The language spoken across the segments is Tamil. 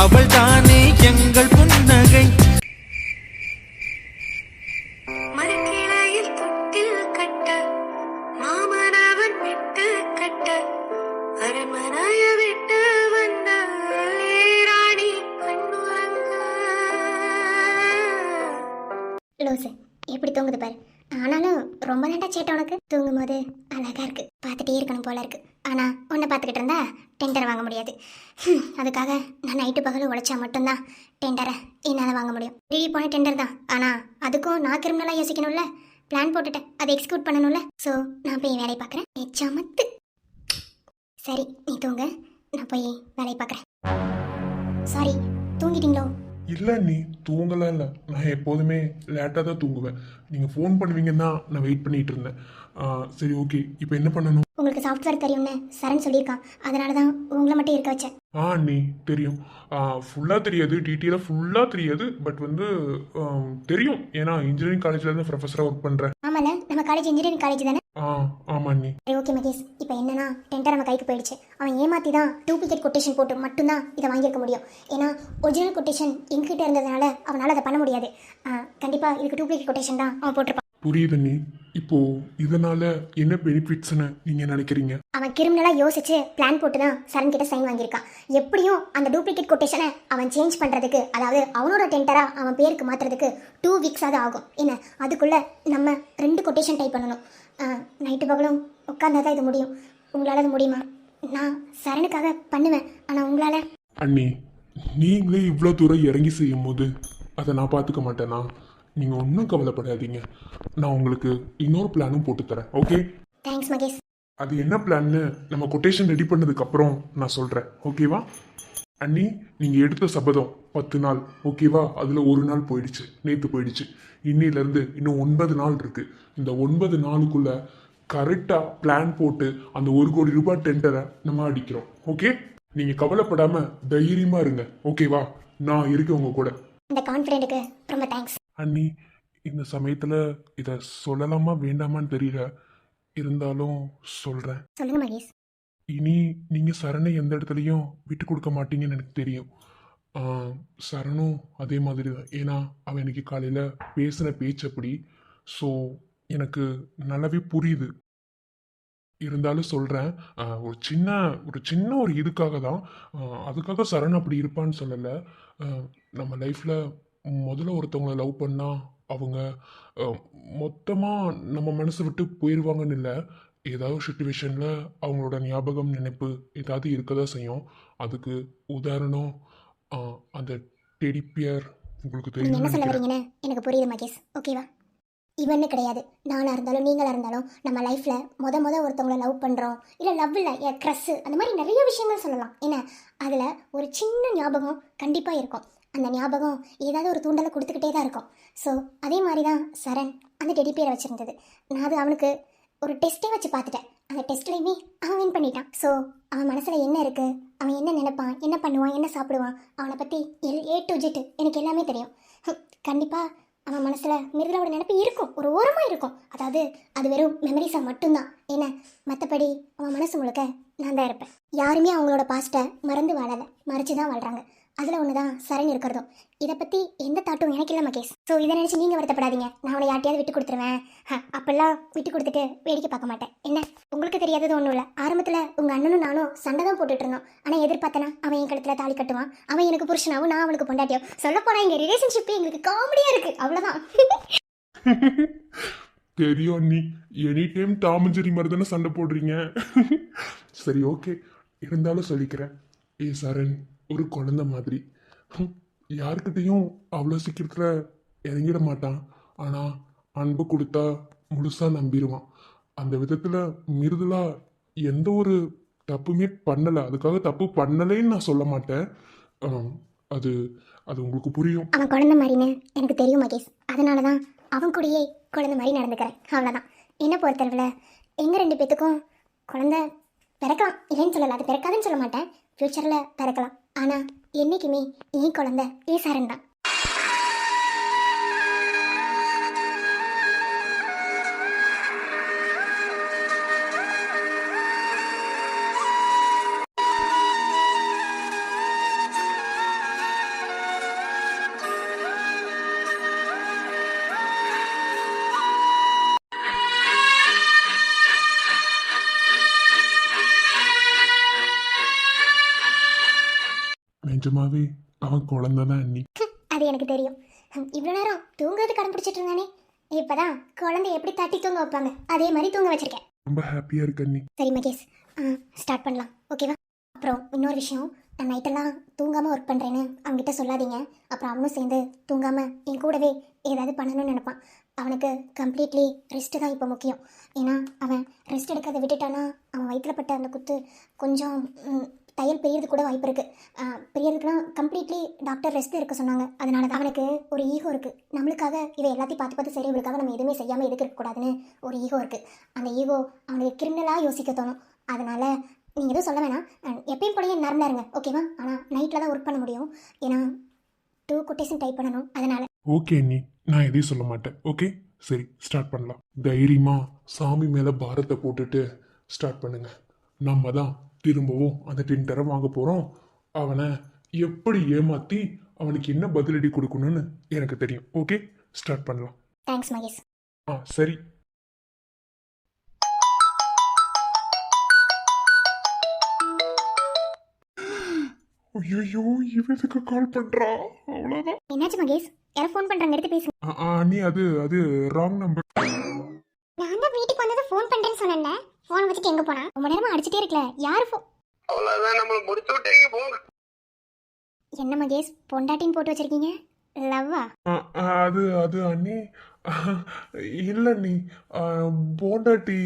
அவள் தானே எங்கள் புன்னகை. லூசு எப்படி தூங்குது பாரு. ஆனாலும் ரொம்ப நேட்டா சேட்டை உனக்கு. தூங்கும் போது அழகா இருக்கு, பார்த்துட்டே இருக்கணும் போல இருக்கு. ஆனா உன்னை பார்த்துக்கிட்டு இருந்தா டெண்டரை வாங்க முடியாது. அதுக்காக நான் நைட்டு பகலும் உழைச்சா மட்டும்தான் டெண்டரை என்னால் வாங்க முடியும். வெளியே போன டெண்டர் தான், ஆனா அதுக்கும் நான் கிரிமினலாக யோசிக்கணும்ல. பிளான் போட்டுட்டேன், அதை எக்ஸிக்யூட் பண்ணணும்ல. ஸோ நான் போய் வேலையை பார்க்குறேன். எச்சாமத்து. சரி நீ தூங்க, நான் போய் வேலையை பார்க்குறேன். சாரி, தூங்கிட்டீங்களோ? இல்லை நீ தூங்கலாம் இல்லை, நான் எப்போதுமே லேட்டாக தான் தூங்குவேன். நீங்கள் ஃபோன் பண்ணுவீங்கன்னு தான் நான் வெயிட் பண்ணிகிட்டு இருந்தேன். சரி ஓகே, இப்போ என்ன பண்ணணும்? உங்களுக்கு சாஃப்ட்வேர் தெரியும்னு சரண் சொல்லியிருக்கான், அதனால தான் உங்களை மட்டும் இருக்க வச்சேன். நீ தெரியும். ஃபுல்லாக தெரியாது, டீட்டெயிலாக ஃபுல்லாக தெரியாது, பட் தெரியும். ஏன்னா இன்ஜினியரிங் காலேஜில் இருந்து ப்ரொஃபஸராக ஒர்க் பண்ணுறேன். ஆமால, நம்ம காலேஜ் இன்ஜினியரிங் காலேஜ் தானே? ஆமாம் நீ. சரி ஓகே மகேஷ், இப்போ என்னன்னா டெண்டர் நம்ம கைக்கு போயிடுச்சு. அவன் ஏமாற்றி தான் டூப்ளிகேட் கொட்டேஷன் போட்டு மட்டும்தான் இதை வாங்கியிருக்க முடியும். ஏன்னா ஒரிஜினல் கொட்டேஷன் எங்ககிட்ட இருந்ததுனால அவனால் அதை பண்ண முடியாது. கண்டிப்பாக இதுக்கு டூப்ளிகேட் கொட்டேஷன் தான் அவன் போட்டிருப்பான். புரியுது நீ. இப்போ இதனால என்ன பெனிஃபிட்ஸ்னு நீங்க நினைக்கிறீங்க? அவன் கிரிமினலா யோசிச்சு பிளான் போட்டு தான் சரண் கிட்ட சைன் வாங்கியிருக்கான். எப்படியும் அந்த டூப்ளிகேட் கொட்டேஷனை அவன் சேஞ்ச் பண்றதுக்கு, அதாவது அவனோட டெண்டரா அவன் பேருக்கு மாத்துறதுக்கு 2 வீக்ஸாவது ஆகும். என்ன அதுக்குள்ள நம்ம 2 கொட்டேஷன் டைப் பண்ணணும். நைட்டு பகலும் உட்கார்ந்தாதான் இது முடியும். உங்களால அது முடியுமா? நான் சரணுக்காக பண்ணுவேன், ஆனா உங்களால? அண்ணி, நீங்களே இவ்வளோ தூரம் இறங்கி செய்யும் போது அதை நான் பார்த்துக்க மாட்டேனா? நீங்கள் ஒன்றும் கவலைப்படாதீங்க, நான் உங்களுக்கு இன்னொரு பிளானும் போட்டு தரேன். ஓகே? தேங்க்ஸ் மகேஷ். அது என்ன பிளான்னு நம்ம கொட்டேஷன் ரெடி பண்ணதுக்கப்புறம் நான் சொல்கிறேன். ஓகேவா? அண்ணி, நீங்கள் எடுத்த சபதம் 10 நாள், ஓகேவா? அதில் ஒரு நாள் போயிடுச்சு, நேற்று போயிடுச்சு. இன்னிலேருந்து இன்னும் 9 நாள் இருக்குது. இந்த 9 நாளுக்குள்ளே கரெக்டாக பிளான் போட்டு அந்த 1 கோடி ரூபாய் டெண்டரை நம்ம அடிக்கிறோம். ஓகே? நீங்கள் கவலைப்படாமல் தைரியமாக இருங்க. ஓகேவா? நான் இருக்கேன் உங்கள் கூட. இந்த கான்ஃபிடென்ட்டுக்கு ரொம்ப தேங்க்ஸ். அண்ணி, இந்த சமயத்தில் இதை சொல்லலாமா வேண்டாமான்னு தெரியல, இருந்தாலும் சொல்கிறேன். சொல்லுங்க மகேஷ். இனி நீங்கள் சரணை எந்த இடத்துலையும் விட்டு கொடுக்க மாட்டீங்கன்னு எனக்கு தெரியும். சரணும் அதே மாதிரி தான். ஏன்னா அவன் இன்னைக்கு காலையில் பேசின பேச்சு அப்படி. ஸோ எனக்கு நல்லாவே புரியுது. இருந்தாலும் சொல்கிறேன், ஒரு சின்ன ஒரு இதுக்காக தான். அதுக்காக சரண் அப்படி இருப்பான்னு சொல்லலை. நம்ம லைஃப்பில் முதல்ல ஒருத்தவங்களை லவ் பண்ணால் அவங்க மொத்தமாக நம்ம மனசை விட்டு போயிடுவாங்கன்னு இல்லை. ஏதாவது ஒரு சுச்சுவேஷனில் அவங்களோட ஞாபகம் நினைப்பு ஏதாவது இருக்க தான் செய்யும். அதுக்கு உதாரணம் அந்த டெடிப்பியர். உங்களுக்கு நீங்க என்ன சொல்ல தெரியும். வரீங்கன்னு எனக்கு புரியுது மகேஷ். ஓகேவா? இவன்னு கிடையாது, நானாக இருந்தாலும் நீங்களாக இருந்தாலும் நம்ம லைஃப்பில் முத ஒருத்தவங்களை லவ் பண்ணுறோம், இல்லை லவ் இல்லை க்ரஸ்ஸு, அந்த மாதிரி நிறைய விஷயங்கள் சொல்லலாம். ஏன்னா அதில் ஒரு சின்ன ஞாபகம் கண்டிப்பாக இருக்கும். அந்த ஞாபகம் ஏதாவது ஒரு தூண்டலை கொடுத்துக்கிட்டே தான் இருக்கும். ஸோ அதே மாதிரி தான் சரண் அந்த டெடி பேரை வச்சுருந்தது. நான் அது அவனுக்கு ஒரு டெஸ்ட்டே வச்சு பார்த்துட்டேன். அந்த டெஸ்ட்லேயுமே அவன் வின் பண்ணிட்டான். ஸோ அவன் மனசில் என்ன இருக்குது, அவன் என்ன நினைப்பான், என்ன பண்ணுவான், என்ன சாப்பிடுவான், அவனை பற்றி A to Z எனக்கு எல்லாமே தெரியும். கண்டிப்பாக அவன் மனசில் மிருதுளோட நினைப்பு இருக்கும், ஒரு ஓரமாக இருக்கும். அதாவது அது வெறும் மெமரிஸாக மட்டும்தான். ஏன்னா மற்றபடி அவன் மனசு முழுக்க நான் தான் இருப்பேன். யாருமே அவங்களோட பாஸ்ட்டை மறந்து வாழலை, மறைச்சு தான் வாழ்கிறாங்க. அதில் ஒன்று தான் சரண் இருக்கிறதும். இதை பற்றி எந்த தாட்டும் எனக்கு இல்லை மகேஷ். ஸோ இதை நினச்சி நீங்கள் வருத்தப்படாதீங்க. நான் அவனை யார்ட்டையாவது விட்டு கொடுத்துருவேன். அப்பெல்லாம் விட்டு கொடுத்துட்டு வேடிக்கை பார்க்க மாட்டேன். என்ன உங்களுக்கு தெரியாதது ஒன்றும் இல்லை. ஆரம்பத்தில் உங்கள் அண்ணனும் நானும் சண்டை தான் போட்டுட்டு இருந்தோம். ஆனால் எதிர்பார்த்தனா அவன் என் கழுத்தில் தாலி கட்டுவான், அவன் எனக்கு புருஷனாவும் நான் அவனுக்கு பொண்டாட்டியோ. சொல்லப்போனால் எங்கள் ரிலேஷன்ஷிப்பே எங்களுக்கு காமெடியாக இருக்குது. அவ்வளோதான். தெரியும், நீ any time Tom and Jerry மாதிரி தானே சண்டை போடுறீங்க. சரி ஓகே, இருந்தாலும் சொல்லிக்கிறேன். சரண் ஒரு குழந்தை மாதிரி. யாருக்கிட்டையும் அவ்வளோ சீக்கிரத்தில் இறங்கிட மாட்டான். ஆனால் அன்பு கொடுத்தா முழுசாக நம்பிடுவான். அந்த விதத்தில் மிருதுலா எந்த ஒரு தப்புமே பண்ணலை. அதுக்காக தப்பு பண்ணலைன்னு நான் சொல்ல மாட்டேன். அது அது உங்களுக்கு புரியும். அவன் குழந்தை மாதிரின்னு எனக்கு தெரியும் மகேஷ். அதனால தான் அவன் கூடயே குழந்தை மாதிரி நடந்துக்கிறேன். அவ்வளோதான். என்ன பொறுத்தளவில் எங்கள் 2 பேத்துக்கும் குழந்தை பிறக்கலாம், இல்லைன்னு சொல்லலை. அது பிறக்காதுன்னு சொல்ல மாட்டேன், ஃப்யூச்சரில் பிறக்கலாம். ஆனால் என்றைக்குமே என் குழந்தை சரண் தான். நிஜமாவே அவன் குழந்தை தான் அண்ணி. அது எனக்கு தெரியும். இவ்வளோ நேரம் தூங்குறது கடன் பிடிச்சிட்டு இருந்தானே, இப்பதான் குழந்தைய எப்படி தட்டி தூங்க வைப்பாங்க அதே மாதிரி தூங்க வச்சிருக்கேன். ரொம்ப ஹாப்பியா இருக்கு அண்ணி. சரி மகேஷ், ஸ்டார்ட் பண்ணலாம் ஓகேவா? அப்புறம் இன்னொரு விஷயம், நான் நைட்டெல்லாம் தூங்காமல் ஒர்க் பண்ணுறேன்னு அவங்ககிட்ட சொல்லாதீங்க. அப்புறம் அவனும் சேர்ந்து தூங்காமல் என் கூடவே ஏதாவது பண்ணணும்னு நினைப்பான். அவனுக்கு கம்ப்ளீட்லி ரெஸ்ட்டு தான் இப்போ முக்கியம். ஏன்னா அவன் ரெஸ்ட் எடுக்கிறத விட்டுட்டானா அவன் வயிற்றில் பட்ட அந்த குத்து கொஞ்சம் தையல் பெரியது கூட வாய்ப்பு இருக்குது. பெரியதுக்குலாம் கம்ப்ளீட்லி டாக்டர் ரெஸ்ட் இருக்க சொன்னாங்க. அதனால தான் அவனுக்கு ஒரு ஈகோ இருக்குது. நம்மளுக்காக இவன் எல்லாத்தையும் பார்த்து பார்த்து சரி இவளுக்காக நம்ம எதுவுமே செய்யாமல் எதுக்கு இருக்கக்கூடாதுன்னு ஒரு ஈகோ இருக்குது. அந்த ஈகோ அவனுக்கு கிரிமினலாக யோசிக்க தோணும். அதனால் நீங்கள் எதுவும் சொல்ல வேணாம், எப்பயும் போலயே நார்மலாக இருங்க ஓகேவா? ஆனால் நைட்டில் தான் ஒர்க் பண்ண முடியும், ஏன்னா 2 கொட்டேஷன் டைப் பண்ணணும். அதனால் ஓகே அண்ணி, நான் எதையும் சொல்ல மாட்டேன். ஓகே சரி ஸ்டார்ட் பண்ணலாம். தைரியமா சாமி மேலே பாரத்தை போட்டுட்டு ஸ்டார்ட் பண்ணுங்க. நம்ம தான் திரும்பவும் அந்த டெண்டரை வாங்க போகிறோம். அவனை எப்படி ஏமாற்றி அவனுக்கு என்ன பதிலடி கொடுக்கணும்னு எனக்கு தெரியும். ஓகே ஸ்டார்ட் பண்ணலாம். தேங்க்ஸ் மகேஷ். சரி. ஐயோ இவனுக்கு கால் பண்றா, அவ்வளவுதான். என்னாச்சு மகேஷ்? யாரும் ஃபோன் பண்ணுறாங்க, எடுத்து பேசுங்க. அண்ணி அது ராங் நம்பர். நான் தான் வீட்டுக்கு வந்தது ஃபோன் பண்ணுறேன்னு சொன்னேன்ல, ஃபோன் வச்சுட்டு எங்கே போனா? ரொம்ப நேரமாக அடிச்சிட்டே இருக்கல, யார் ஃபோன்? அவ்வளவுதான், நம்மள முடிச்சு விட்டீங்க போங்க. என்ன மகேஷ் பொண்டாட்டின்னு போட்டு வச்சிருக்கீங்க? லவ்வா? அது அண்ணி இல்லை அண்ணி, பொண்டாட்டி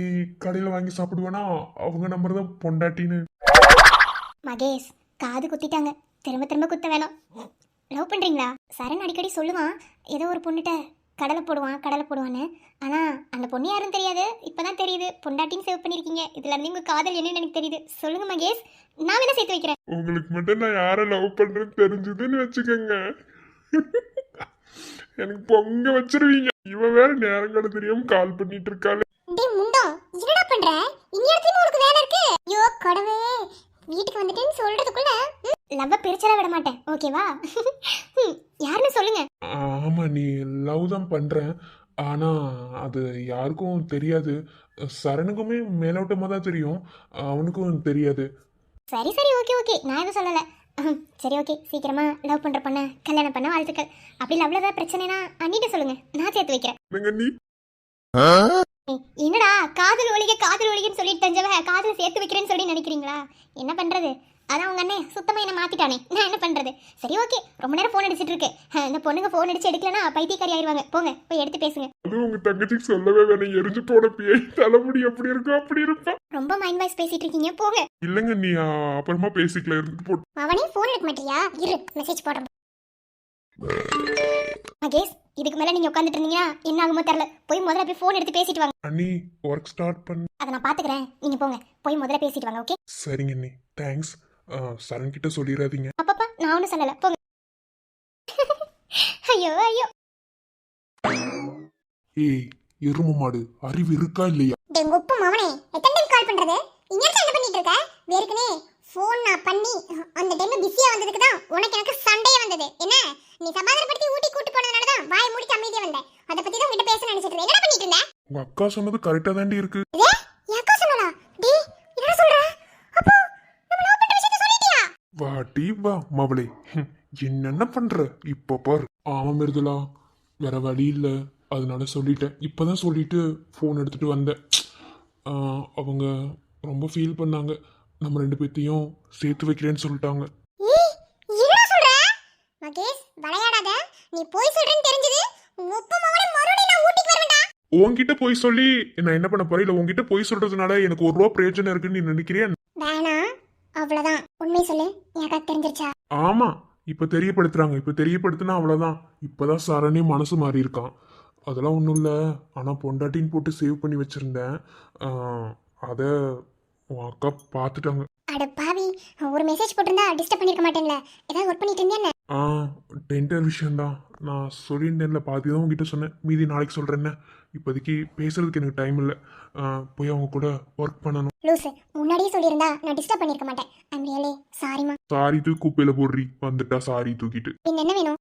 கடையில் வாங்கி சாப்பிடுவேனா அவங்க நம்பர் தான் பொண்டாட்டின்னு. மகேஷ் காது குத்திட்டாங்க, திரும்ப திரும்ப குத்த வேணாம். லவ் பண்ணுறீங்களா? சரண் அடிக்கடி சொல்லுவான் ஏதோ ஒரு பொண்ணுகிட்ட கடலை போடுவான்னு. ஆனால் அந்த பொண்ணு யாரும் தெரியாது, இப்போ தான் தெரியுது பொண்டாட்டின்னு சேவ் பண்ணியிருக்கீங்க. இதில் இருந்து உங்கள் காதல் என்னன்னு எனக்கு தெரியுது. சொல்லுங்கள் மகேஷ், நான் வேணா சேர்த்து வைக்கிறேன். உங்களுக்கு மட்டும் நான் யாரை லவ் பண்ணுறேன்னு தெரிஞ்சதுன்னு வச்சுக்கோங்க, எனக்கு பொங்க வச்சிருவீங்க. இவ வேற நேரங்களை தெரியாம கால் பண்ணிட்டு இருக்காளே. டேய் முண்டோ, என்னடா பண்ற? இந்நேரத்துல உனக்கு வேலை இருக்கு? ஐயோ கடவே, வீட்டுக்கு வந்துட்டேன்னு சொல்றதுக்குள்ள லவ்வ பிரிச்சற விட மாட்டேன் ஓகேவா? யாருன்னு சொல்லுங்க. ஆமா நீ லவ் தான் பண்றேன், ஆனா அது யாருக்கும் தெரியாது. சரணுக்குமே மேலோட்டமா தான் தெரியும், அவனுக்கும் தெரியாது. சரி சரி ஓகே, நான் எதுவும் சொல்லல. சரி ஓகே, சீக்கிரமா லவ் பண்ற பொண்ண கல்யாணம் பண்ண வாழ்த்துக்கள். அப்படி லவ்ல ஏதாவது பிரச்சனைனா அண்ணிட்ட சொல்லுங்க, நான் சேர்த்து வைக்கிறேன். என்னடா காதல் ஒழிகன்னு சொல்லிட்டு தெரிஞ்சவ காதல சேர்த்து வைக்கிறேன்னு சொல்லி நினைக்கிறீங்களா? என்ன பண்றது, அதான் உங்க அண்ணே சுத்தமா என்ன மாத்திட்டானே, நான் என்ன பண்றது? சரி ஓகே, ரொம்ப நேரம் போன் அடிச்சிட்டு இருக்கு. இந்த பொண்ணுங்க போன் அடிச்சு எடுக்கலன்னா பைத்தியக்காரி ஆயிருவாங்க. போங்க போய் எடுத்து பேசுங்க. அது உங்க தங்கச்சிக்கு சொல்லவே வேணும், எரிஞ்சு போன பேய் தலைமுடி அப்படி இருக்கும் அப்படி இருப்பா. ரொம்ப மைண்ட் வாய்ஸ் பேசிட்டு இருக்கீங்க, போங்க. இல்லங்க நீ அப்புறமா பேசிக்கலாம், இருந்து போட்டு. அவனே போன் எடுக்க மாட்டியா? இரு மெசேஜ் போடுறேன். மகேஷ் இதுக்கு மேல நீங்க உட்காந்துட்டு இருந்தீங்கன்னா என்ன ஆகுமோ தெரியல. போய் முதல்ல போய் போன் எடுத்து பேசிட்டு வாங்க. அண்ணி ஒர்க் ஸ்டார்ட் பண்ணு. அதை நான் பாத்துக்கிறேன், நீங்க போங்க போய் முதல்ல பேசிட்டு வாங்க. ஓகே சரிங்க அண்ணி, தேங்க்ஸ். சரண் கிட்ட சொல்லிடாதீங்க. அப்பப்பா நான் ஒன்றும் சொல்லல, போங்க. ஐயோ ஏய் எரும மாடு, அறிவு இருக்கா இல்லையா? டேய் உப்பு மவனே, எத்தனை டைம் கால் பண்றது? இங்க என்ன பண்ணிட்டு இருக்க? வேர்க்கனே ஃபோன் நான் பண்ணி அந்த டைம்ல பிஸியா வந்ததுக்கு தான் உனக்கு எனக்கு சண்டையே வந்தது. என்ன நீ சமாதானப்படுத்தி ஊட்டி கூட்டி போனதனால தான் வாய் மூடி அமைதியா வந்தேன். அத பத்தி தான் உன்கிட்ட பேச நினைச்சிட்டு இருந்தேன். என்ன பண்ணிட்டு இருந்த? உங்க அக்கா சொன்னது கரெக்டா தாண்டி இருக்கு. என் அக்கா சொன்னலா? டேய் என்ன சொல்ற? அப்போ நம்ம லவ் பண்ற விஷயத்தை சொல்லிட்டியா? வாடி வா மவளே, என்னென்ன பண்ற இப்ப பாரு. ஆமா மிருதுலா, வேற வழி இல்லை, அதனால சொல்லிட்டேன். இப்பதான் சொல்லிட்டு ஃபோன் எடுத்துட்டு வந்தேன். அவங்க ரொம்ப ஃபீல் பண்ணாங்க, நம்ம 2 பேத்தையும் சேர்த்து வைக்கிறேன்னு சொல்லிட்டாங்க. என்ன சொல்ற? மகேஷ் விளையாடாத, நீ போய் சொல்றேன்னு தெரிஞ்சது உப்பு மவனே மறுபடியும் நான் ஊட்டிக்கு வரேன்டா. உன்கிட்ட போய் சொல்லி நான் என்ன பண்ண போறேன்? இல்ல உன்கிட்ட போய் சொல்றதுனால எனக்கு ஒரு ரூபா பிரயோஜனம் இருக்குன்னு நீ நினைக்கிறியா? வேணாம் அவ்வளவுதான், உண்மை சொல்லு. எனக்கு தெரிஞ்சிருச்சா? ஆமா இப்ப தெரியப்படுத்துறாங்க, இப்ப தெரியப்படுத்தினா அவ்வளவுதான். இப்பதான் சரணே மனசு மாறி இருக்கான். அதெல்லாம் ஒன்றும் இல்லை, ஆனால் பொண்டாட்டின்னு போட்டு சேவ் பண்ணி வச்சிருந்தேன். அதை உன் அக்கா பார்த்துட்டாங்க. அட பாவி, ஒரு மெசேஜ் போட்டிருந்தா டிஸ்டர்ப் பண்ணிருக்க மாட்டேன்ல. ஏதாவது ஒர்க் பண்ணிட்டு இருந்தியா? டென்டர் விஷயம்தான், நான் சொல்லியிருந்தேன்ல, பாதி தான் உங்ககிட்ட சொன்னேன், மீதி நாளைக்கு சொல்கிறேன்னு. இப்போதைக்கு பேசுறதுக்கு எனக்கு டைம் இல்லை, போய் அவங்க கூட ஒர்க் பண்ணணும். லூசு, முன்னாடியே சொல்லியிருந்தா நான் டிஸ்டர்ப் பண்ணிருக்க மாட்டேன். I'm really சாரிமா. சாரி தூக்கி குப்பையில போடுறி, வந்துட்டா சாரி தூக்கிட்டு. பின்ன என்ன வேணும்?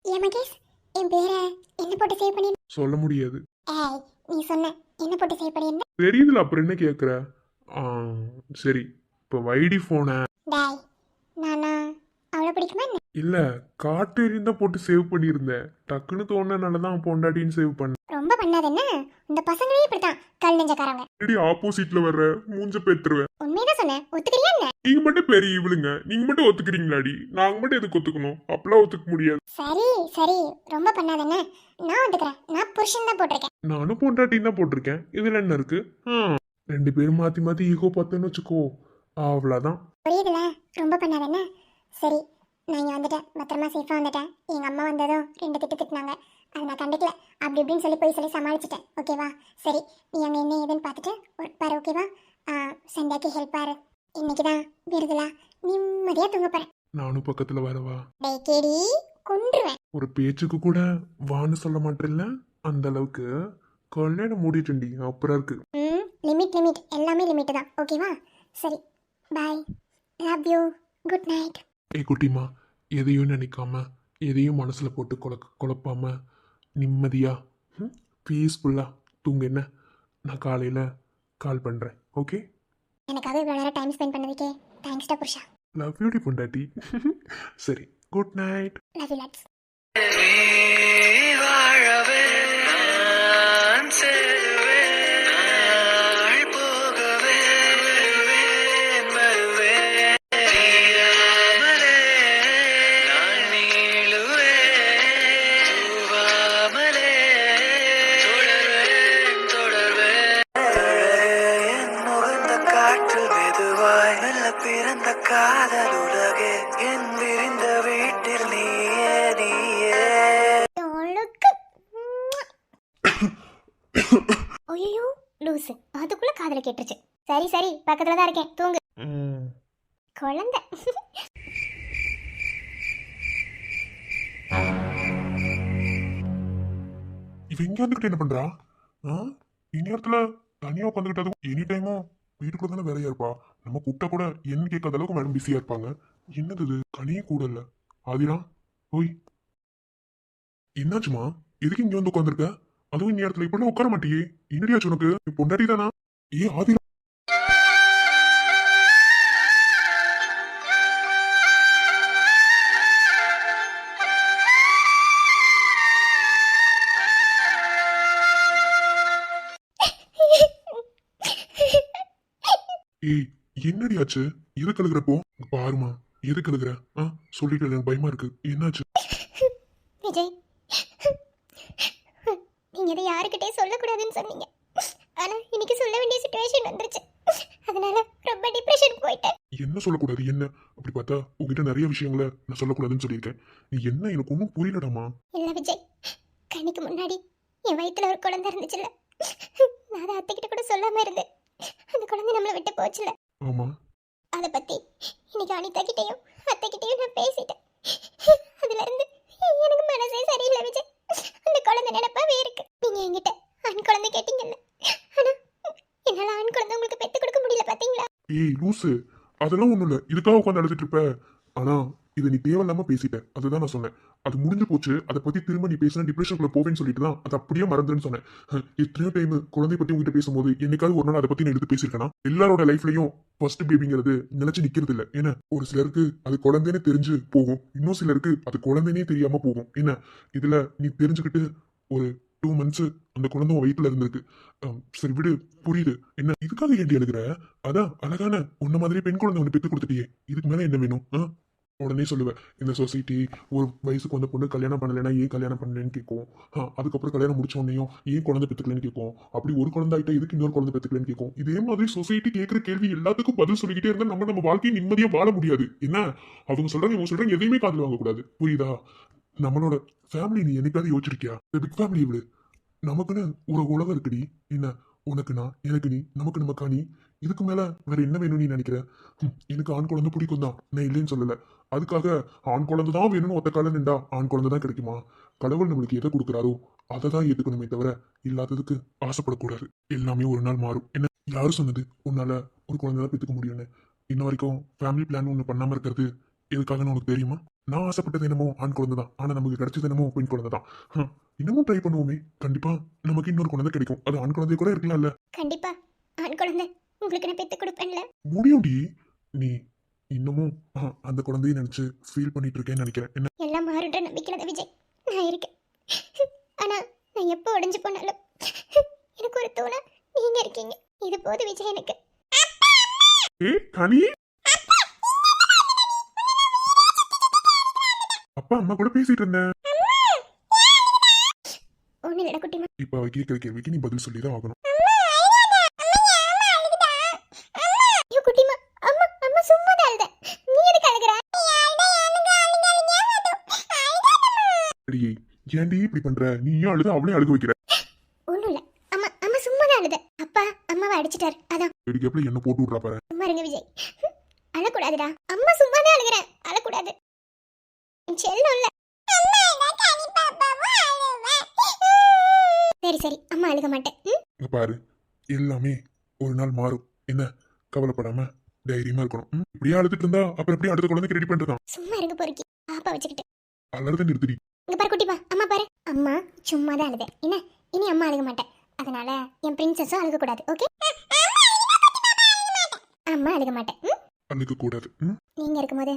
ஏன் மகேஷ் என் பேரை என்ன போட்டு சேவ் பண்ணி? சொல்ல முடியாது. ஏய் நீ சொன்ன என்ன போட்டு சேவ் பண்ணி? தெரியுதுல, அப்புறம் என்ன கேட்குற? சரி இப்போ வைடி ஃபோனை. டேய் நானா அவ்வளோ பிடிக்குமா? இல்ல காட்டேரியும் தான் போட்டு சேவ் பண்ணியிருந்தேன். டக்குன்னு தோணுனால தான் பொண்டாட்டின்னு சேவ் பண்ணேன். ரொம்ப பண்ணாத என்ன, இந்த பசங்களே இப்படித்தான் கல் நெஞ்சக்காரங்க. எப்படி ஆப்போசிட்ல வர்ற மூஞ்ச பேத்துருவேன். உண்மையதான் சொன்னேன், ஒத்துக்கிறியா என்ன? நீங்க மட்டும் பெரிய இவளுங்க, நீங்க மட்டும் ஒத்துக்கிறீங்களாடி? நாங்க மட்டும் எதுக்கு ஒத்துக்கணும்? அப்பெல்லாம் ஒத்துக்க முடியாது. சரி சரி, ரொம்ப பண்ணாத என்ன, நான் ஒத்துக்கிறேன். நான் புருஷன் தான் போட்டிருக்கேன். நானும் பொண்டாட்டின்னு தான் போட்டிருக்கேன். இதுல என்ன இருக்கு? ரெண்டு பேரும் மாத்தி மாத்தி ஈகோ பார்த்தோன்னு வச்சுக்கோ, அவ்வளவுதான். புரியுதுல, ரொம்ப பண்ணாத என்ன. சரி, நான் இங்கே வந்துட்டேன், பத்திரமா சேஃபாக வந்துட்டேன். எங்கள் அம்மா வந்ததும் 2 திட்டு திட்டினாங்க, அதை நான் கண்டுக்கல. அப்படி இப்படின்னு சொல்லி போய் சொல்லி சமாளிச்சிட்டேன். ஓகேவா? சரி, நீ அங்கே என்ன ஏதுன்னு பார்த்துட்டு ஒர்க் பாரு. ஓகேவா? சண்டைக்கு ஹெல்ப் பாரு. இன்னைக்கு தான் விருதுலா, நிம்மதியாக தூங்க போகிறேன். நானும் பக்கத்துல வரவா? டேய் கேடி, கொன்றுவேன். ஒரு பேச்சுக்கு கூட வான்னு சொல்ல மாட்டேல்ல, அந்த அளவுக்கு கல்யாணம் மூடிட்டுண்டி. அப்புறம் இருக்கு. லிமிட் லிமிட், எல்லாமே லிமிட் தான். ஓகேவா? சரி, பாய், லவ் யூ, குட் நைட். ஏய் குட்டிமா, எதையும் நினைக்காம எதையும் மனசுல போட்டு குழப்பாம நிம்மதியா பீஸ்ஃபுல்லா தூங்க. என்ன, நான் காலையில கால் பண்றேன். ஓகே? எனக்காக இவ்வளோ நேரம் time spend பண்ணதுக்கே தேங்க்ஸ்டா Purusha. Love you D பொண்டாட்டி. சரி, good night. Love you lots. வாழவே நான் செல்வேன், நாள் போகவே வருவேன், அறியாமலே நான் நீளுவேன், தூவாமலே தொடர்வேன். என் முகந்த காற்றில் மெதுவாய் மெல்ல பிறந்த காதல் உலகே, என் விரிந்த வீட்டில் நீயே நீயே. ஐயோ லூசு, அதுக்குள்ள காதல கேட்டுருச்சு. சரி சரி, பக்கத்துல தான் இருக்கேன், தூங்கு. குழந்தை. இவ இங்க வந்துகிட்டு என்ன பண்றா? இந்நேரத்துல தனியா உட்காந்துக்கிட்டதும் எனி டைமும் வீட்டுக்குள்ள தானே வேலையா இருப்பா. நம்ம கூப்பிட்டா கூட என்ன கேட்காத அளவுக்கு மேடம் பிஸியா இருப்பாங்க. என்னது இது, கனியே கூட இல்ல. ஆதிரா, ஓய் என்னாச்சுமா? எதுக்கு இங்க வந்து உட்காந்துருக்க? அதுவும் இந்நேரத்துல இப்படி உட்கார மாட்டியே. என்னடியாச்சு உனக்கு? பொண்டாட்டி தானா? ஏ ஆதிரா, ஏய் என்னடியாச்சு? எதுக்கு அழுகிறப்போ? பாருமா, எதுக்கு அழுகிற? சொல்லிட்டு எனக்கு பயமா இருக்கு. என்னாச்சு? விஜய், நீங்க இதை யாருக்கிட்டே சொல்லக்கூடாதுன்னு சொன்னீங்க. ஆனா இன்னைக்கு சொல்ல வேண்டிய சுச்சுவேஷன் வந்துருச்சு. அதனால ரொம்ப டிப்ரெஷன் போயிட்டேன். என்ன சொல்லக்கூடாது? என்ன அப்படி பார்த்தா உங்ககிட்ட நிறைய விஷயங்களை நான் சொல்லக்கூடாதுன்னு சொல்லியிருக்கேன். நீ என்ன, எனக்கு ஒன்றும் புரியலடாமா. இல்ல விஜய், கண்ணுக்கு முன்னாடி என் வயித்துல ஒரு குழந்தை இருந்துச்சுல்ல, நான் அதை அத்தைக்கிட்ட கூட சொல்லாம இருந்தேன். அந்த குழந்தை நம்மளை விட்டு போச்சுல. ஆமா, அதை பத்தி இன்னைக்கு அனிதா கிட்டையும் அத்தைக்கிட்டையும் நான் பேசிட்டேன். அதுல இருந்து எனக்கு மனசே சரியில்லை விஜய். அந்த குழந்தை நினைப்பாவே இருக்கு. நீங்க என்கிட்ட ஆண் குழந்தை கேட்டீங்கல்ல, ஆனா என்னால ஆண் குழந்தை உங்களுக்கு பெத்து கொடுக்க முடியல, பாத்தீங்களா? ஏய் லூசு, அதெல்லாம் ஒண்ணும் இல்ல. இதுக்காக உட்காந்து அழுதுட்டு இருப்ப. ஆனா இதை நீ தேவையில்லாம பேசிட்ட, அதுதான் நான் சொன்னேன். அது முடிஞ்சு போச்சு. அதை பத்தி திரும்ப நீ பேசினா டிப்ரெஷனுக்குள்ள போவேன்னு சொல்லிட்டு தான் அதை அப்படியே மறந்துன்னு சொன்னேன். எத்தனையோ டைம் குழந்தை பத்தி உங்ககிட்ட பேசும்போது என்னைக்காவது ஒரு நாள் அதை பத்தி நான் எடுத்து பேசியிருக்கேனா? எல்லாரோட லைஃப்லயும் ஃபர்ஸ்ட் பேபிங்கிறது நினைச்சு நிக்கிறது இல்ல. ஏன்னா ஒரு சிலருக்கு அது குழந்தைன்னு தெரிஞ்சு போகும், இன்னும் சிலருக்கு அது குழந்தைனே தெரியாம போகும். என்ன, இதுல நீ தெரிஞ்சுக்கிட்டு ஒரு 2 months அந்த குழந்தை வயிற்றுல இருந்திருக்கு. சரி விடு, புரியுது. என்ன இதுக்காக ஏண்டி எழுதுற? அதான் அழகான உன்ன மாதிரி பெண் குழந்தை ஒன்று பெற்று கொடுத்துட்டியே, இதுக்கு மேல என்ன வேணும்? உடனே சொல்லுவேன், இந்த சொசைட்டி ஒரு வயசுக்கு வந்த பொண்ணு கல்யாணம் பண்ணலைன்னா ஏன் கல்யாணம் பண்ணலன்னு கேட்கும். அதுக்கப்புறம் கல்யாணம் முடிச்ச உடனேயும் ஏன் குழந்தை பெற்றுக்கலன்னு கேட்கும். அப்படி ஒரு குழந்தை ஆகிட்டா எதுக்கு இன்னொரு குழந்தை பெற்றுக்கலன்னு கேட்கும். இதே மாதிரி சொசைட்டி கேட்கிற கேள்வி எல்லாத்துக்கும் பதில் சொல்லிக்கிட்டே இருந்தா நம்ம வாழ்க்கையை நிம்மதியா வாழ முடியாது. என்ன, அவங்க சொல்றாங்க இவங்க சொல்றாங்க, எதையுமே காதுல வாங்கக்கூடாது. புரியுதா? நம்மளோட ஃபேமிலி நீ என்னைக்காவது யோசிச்சிருக்கியா? பிக் ஃபேமிலி இவ்வளவு நமக்குன்னு ஒரு உலகம் இருக்குடி. என்ன, உனக்கு நான், எனக்கு நீ, நமக்கு நமக்கா நீ. இதுக்கு மேல வேற என்ன வேணும் நீ நினைக்கிற? எனக்கு ஆண் குழந்தை பிடிக்கும் தான், நான் இல்லைன்னு சொல்லல. அதுக்காக ஆண் குழந்தை தான் வேணும்னு ஒத்த கால நின்றா ஆண் குழந்தை தான் கிடைக்குமா? கடவுள் நம்மளுக்கு எதை கொடுக்குறாரோ அதை தான் ஏத்துக்கணுமே தவிர இல்லாததுக்கு ஆசைப்படக்கூடாது. எல்லாமே ஒரு நாள் மாறும். என்ன, யாரும் சொன்னது உன்னால ஒரு குழந்தை தான் பெற்றுக்க முடியும்னு? இன்ன வரைக்கும் ஃபேமிலி பிளான் ஒன்று பண்ணாம இருக்கிறது எதுக்காகன்னு உனக்கு தெரியுமா? நான் ஆசைப்பட்டது என்னமோ ஆண் குழந்தை தான், ஆனா நமக்கு கிடைச்சது என்னமோ பெண் குழந்தை தான். இன்னமும் ட்ரை பண்ணுவோமே, கண்டிப்பா நமக்கு இன்னொரு குழந்தை கிடைக்கும். அது ஆண் குழந்தை கூட இருக்கலாம்ல. கண்டிப்பா ஆண் குழந்தை உங்களுக்கு நான் பெத்து கொடுப்பேன்ல. முடியும்டி. நீ இன்னமும் அந்த குழந்தையை நினைச்சு ஃபீல் பண்ணிட்டு இருக்கேன்னு நினைக்கிறேன். என்ன எல்லாம் மாறுன்ற நம்பிக்கையில தான் விஜய் நான் இருக்கேன். ஆனா நான் எப்போ உடைஞ்சு போனாலும் எனக்கு ஒரு தோணை நீங்க இருக்கீங்க. இது போது விஜய் எனக்கு. கனி அப்பா அம்மா கூட பேசிட்டு இருந்தேன். ஒண்ணு இல்லடா குட்டிமா. இப்ப அவ கேட்கிற கேள்விக்கு நீ பதில் சொல்லிதான் ஆகணும். ஐயோ குட்டிமா, அம்மா அம்மா சும்மா தான் அழுத. நீ எதுக்கு அழுகுற? அடியே ஏன்டி இப்படி பண்ற? நீயும் அழுது அவளையும் அழுக வைக்கிற. ஒண்ணும் இல்ல அம்மா அம்மா சும்மா தான் அழுத. அப்பா அம்மாவை அடிச்சிட்டாரு அதான். வெடிக்கப்பல என்ன போட்டு விட்றா பாரு. சும்மா இருங்க விஜய், அழக்கூடாதுடா. அம்மா சும்மா தான் அழுகுறேன், அழக்கூடாது. செல்லம் இல்ல. சரி சரி அம்மா அழுக மாட்டேன். இங்க பாரு, எல்லாமே ஒரு நாள் மாறும். என்ன கவலைப்படாம தைரியமா இருக்கணும். இப்படியே அழுதுட்டு இருந்தா அப்புறம் எப்படி அடுத்த குழந்தைக்கு ரெடி பண்றதா? சும்மா இருங்க பொறுக்கி பாப்பா வச்சுக்கிட்டு. அலறத நிறுத்திடி. இங்க பாரு குட்டிப்பா, அம்மா பாரு. அம்மா சும்மா தான் அழுத. என்ன இனி அம்மா அழுக மாட்டேன். அதனால என் பிரின்சஸும் அழுக கூடாது. ஓகே? அம்மா அழுக மாட்டேன். அழுக கூடாது. நீங்க இருக்கும்போது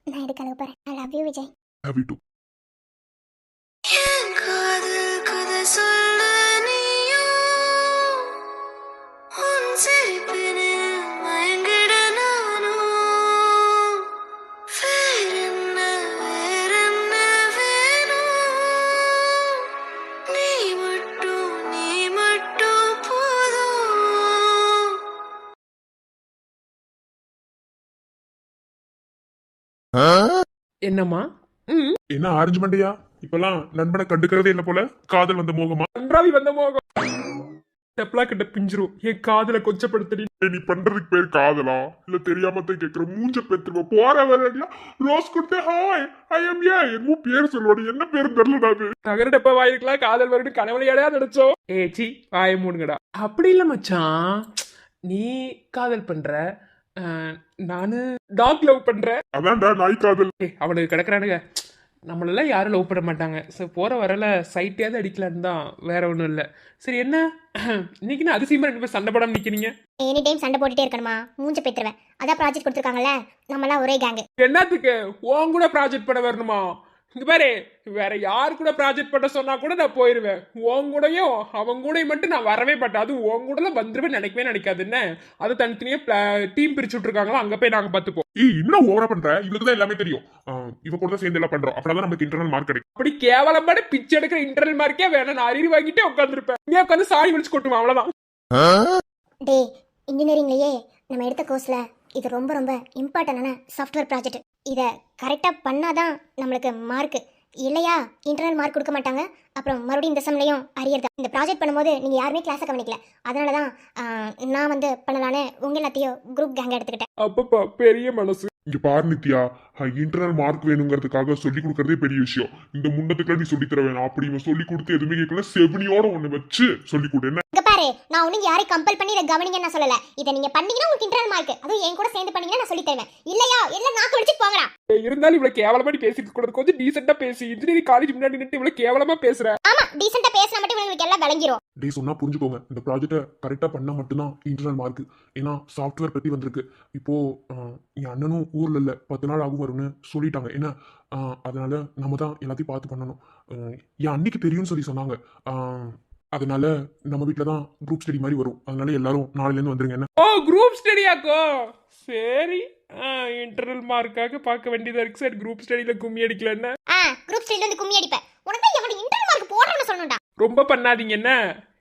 நான் எதுக்கு அழுக போறேன்? I love you Vijay. Love you too. என் காதல் கதை சொல்ல நீயும் உன் சிரிப்பினில் மயங்கிட நானும் வேறென்ன வேணும் நீ மட்டும் போதும். என்னம்மா? என்ன ஆரஞ்சு மண்டையா? இப்பெல்லாம் நண்பனை கண்டுக்கிறதே இல்ல போல. காதல் வந்த மோகமா? நன்றாவி வந்த மோகம் டெப்லா கிட்ட பிஞ்சிரும். என் காதல கொச்சப்படுத்தி. நீ பண்றதுக்கு பேர் காதலா இல்ல தெரியாம தான் கேக்குற? மூஞ்ச பேத்துருவ போற வரல. ரோஸ் குட்டே ஹாய் ஐ அம் யா. என்ன பேர் சொல்லுவாடி? என்ன பேர் தெரியலடாது. நகர டப்பா வாயிருக்கலாம் காதல் வரும்னு கனவுலையாடா நினைச்சோம். ஏச்சி வாய மூடுங்கடா. அப்படி இல்ல மச்சான், நீ காதல் பண்ற, நானு டாக் லவ் பண்றேன். அதான்டா நாய் காதல். அவனுக்கு கிடக்குறானுங்க. நம்மளெல்லாம் யாரும் லவ் பண்ண மாட்டாங்க. ஸோ போகிற வரல சைட்டையாவது அடிக்கலான்னு தான், வேற ஒன்றும் இல்லை. சரி என்ன இன்னைக்கு நான் அதிசயமா ரெண்டு பேர் சண்டை போடாமல் நிற்கிறீங்க? எனி டைம் சண்டை போட்டுட்டே இருக்கணுமா? மூஞ்ச பேத்துருவேன். அதான் ப்ராஜெக்ட் கொடுத்துருக்காங்கல்ல, நம்மளாம் ஒரே கேங்கு. என்னத்துக்கு உன் கூட ப்ராஜெக்ட் பண்ண வரணுமா? இங்க பாரு, வேற யாரு கூட ப்ராஜெக்ட் பண்ண சொன்னா கூட நான் போயிருவேன். உன் கூடயும் அவன் கூடயும் மட்டும் நான் வரவே மாட்டேன். அதுவும் உன் கூட வந்துருவேன் நினைக்கவே நினைக்காது. என்ன அது தனித்தனியா டீம் பிரிச்சு விட்டுருக்காங்களோ, அங்க போய் நாங்க பாத்துப்போம். இன்னும் ஓவரா பண்ற. இவளுக்கு தான் எல்லாமே தெரியும். இவ கூட தான் சேர்ந்து எல்லாம் பண்றோம். அப்படிதான் நமக்கு இன்டர்னல் மார்க் கிடைக்கும். அப்படி கேவலமான பிச்சை எடுக்கிற இன்டர்னல் மார்க்கே வேணா, நான் அறிவு வாங்கிட்டே உட்காந்துருப்பேன். இங்கே உட்காந்து சாணி வலிச்சு கொட்டுவேன், அவ்வளவுதான். டே, இன்ஜினியரிங்லயே நம்ம எடுத்த கோர்ஸ்ல இது ரொம்ப ரொம்ப இம்பார்ட்டன்டான சாஃப்ட்வேர் ப்ராஜெக்ட். இதை கரெக்டாக பண்ணாதான் நம்மளுக்கு மார்க்கு. இல்லையா இன்டர்னல் மார்க் கொடுக்க மாட்டாங்க. அப்புறம் மறுபடியும் இந்த செம்லையும் அரியர் தான். இந்த ப்ராஜெக்ட் பண்ணும்போது நீங்கள் யாருமே கிளாஸை கவனிக்கல. அதனால தான் நான் வந்து பண்ணலான்னு உங்கள் எல்லாத்தையும் குரூப் கேங்க எடுத்துக்கிட்டேன். அப்பப்பா பெரிய மனசு. இங்க பாரு நித்யா, இன்டர்னல் மார்க் வேணுங்கிறதுக்காக சொல்லி கொடுக்கறதே பெரிய விஷயம். இந்த முண்டத்துக்குள்ள நீ சொல்லி தர வேணாம். அப்படி இவன் சொல்லி கொடுத்து எதுவுமே கேட்கல, செவனியோட ஒண்ணு வச்சு சொல்லி கொடு. என்ன இங்க பாரு, நான் ஒன்னும் யாரையும் கம்பல் பண்ணி இதை கவனிங்கன்னு நான் சொல்லல. இதை நீங்க பண்ணீங்கன்னா உங்களுக்கு இன்டர்னல் மார்க், அதுவும் என் கூட சேர்ந்து பண்ணீங்கன்னா நான் சொல்லி தருவேன். இல்லையா எல்லாம் நான் குடிச்சு போங்கடா. இருந்தாலும் இவ்வளவு கேவலமா பேசிட்டு கூடாது. கொஞ்சம் டீசெண்டா பேசி. இன்ஜினியரிங் காலேஜ் முன்னாடி நின்று இவ்வளவு கேவலமா பேசுற. ஆமா, டீசெண்டா பேசினா மட்டும் உங்களுக்கு எல்லாம் விளங்கிரும். டே சொன்னா புரிஞ்சுக்கோங்க. இந்த ப்ராஜெக்ட்டை கரெக்டா பண்ணா மட்டும்தான் இன்டர்னல் மார்க். ஏன்னா சாஃப்ட்வேர் பத்தி வந்திருக்கு. இப்போ என் அண்ணனும் ஊர்ல இல்ல, 10 நாள் ஆகும் வரும்னு சொல்லிட்டாங்க. என்ன அதனால நம்ம தான் எல்லாத்தையும் பார்த்து பண்ணணும். என் அன்னைக்கு தெரியும்னு சொல்லி சொன்னாங்க. அதனால நம்ம வீட்டில் தான் குரூப் ஸ்டடி மாதிரி வரும். அதனால எல்லாரும் நாளையிலேருந்து வந்துருங்க. என்ன ஓ குரூப் ஸ்டடியாக்கோ? சரி, இன்டர்னல் மார்க்காக பார்க்க வேண்டியதா இருக்கு. சார் குரூப் ஸ்டடியில கும்மி அடிக்கலன்னா குரூப் ஸ்டடியில வந்து கும்மி அடிப்பேன். உனக்கு தான் எவன இன்டர்னல் மார்க் போடுறேன்னு சொல்லணும்டா. ரொம்ப பண்ணாதீங்க.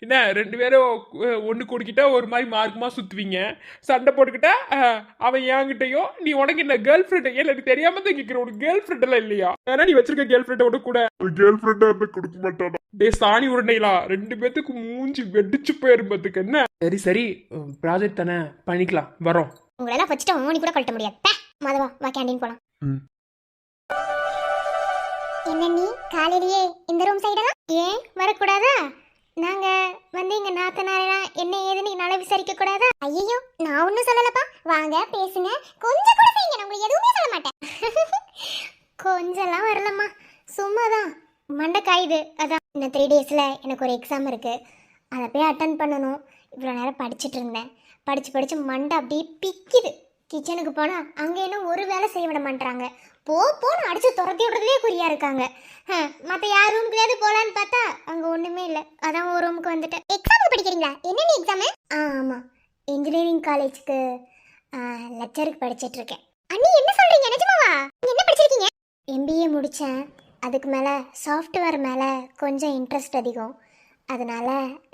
என்ன ரெண்டு பேரும் ஒன்று கூடிக்கிட்டா ஒரு மாதிரி மார்க்குமா சுற்றுவீங்க. சண்டை போட்டுக்கிட்டா அவன் என்கிட்டயோ, நீ உனக்கு என்ன கேர்ள் ஃப்ரெண்ட் எனக்கு தெரியாம தான் கேட்குற. உனக்கு கேர்ள் ஃப்ரெண்ட் எல்லாம் இல்லையா? ஏன்னா நீ வச்சிருக்க கேர்ள் ஃப்ரெண்ட் உனக்கு கூட கேர்ள் ஃப்ரெண்டா இருந்தா கொடுக்க மாட்டானா? டே சாணி உருண்டைலா, ரெண்டு பேத்துக்கு மூஞ்சி வெடிச்சு போயிருப்பதுக்கு. என்ன சரி சரி ப்ராஜெக்ட் தானே பண்ணிக்கலாம், வரோம். உங்களெல்லாம் வச்சுட்டு ஓனி கூட கழட்ட முடியாது. மாதவா வா, கேண்டீன் போலாம். என்ன நீ காலையிலேயே இந்த ரூம் சைடெல்லாம் ஏன் வரக்கூடாதா? நாங்க வந்து எங்க நாத்தனாரெல்லாம் என்ன ஏதுன்னு என்னால விசாரிக்க கூடாதா? ஐயோ, நான் ஒன்னும் சொல்லலப்பா. வாங்க பேசுங்க, கொஞ்சம் கூட செய்யுங்க, நான் உங்களுக்கு எதுவுமே சொல்ல மாட்டேன். கொஞ்சம்லாம் வரலம்மா, சும்மாதான் மண்டை காயுது. அதான் இன்னும் 3 டேஸ்ல எனக்கு ஒரு எக்ஸாம் இருக்கு, அதை போய் அட்டன் பண்ணணும். இவ்வளோ நேரம் படிச்சுட்டு இருந்தேன். படிச்சு மண்டை அப்படியே பிக்குது. கிச்சனுக்கு போனால் அங்கே இன்னும் ஒரு வேலை செய்ய விட மாட்டாங்க. போன்னு அடிச்சு துரத்தி விடுறதுலேயே குறியா இருக்காங்க. மற்ற யார் ரூமுக்குள்ளேயாவது போகலான்னு பார்த்தா அங்கே ஒன்றுமே இல்லை. அதான் ஒரு ரூமுக்கு வந்துட்டேன். எக்ஸாமுக்கு படிக்கிறீங்களா? என்னென்ன எக்ஸாமு? ஆமாம், இன்ஜினியரிங் காலேஜுக்கு லெக்சருக்கு படிச்சிட்டு இருக்கேன். அண்ணி என்ன சொல்கிறீங்க? நிஜமாவா? நீங்க என்ன படிச்சிருக்கீங்க? MBA முடித்தேன். அதுக்கு மேலே சாஃப்ட்வேர் மேலே கொஞ்சம் இன்ட்ரெஸ்ட் அதிகம். அதனால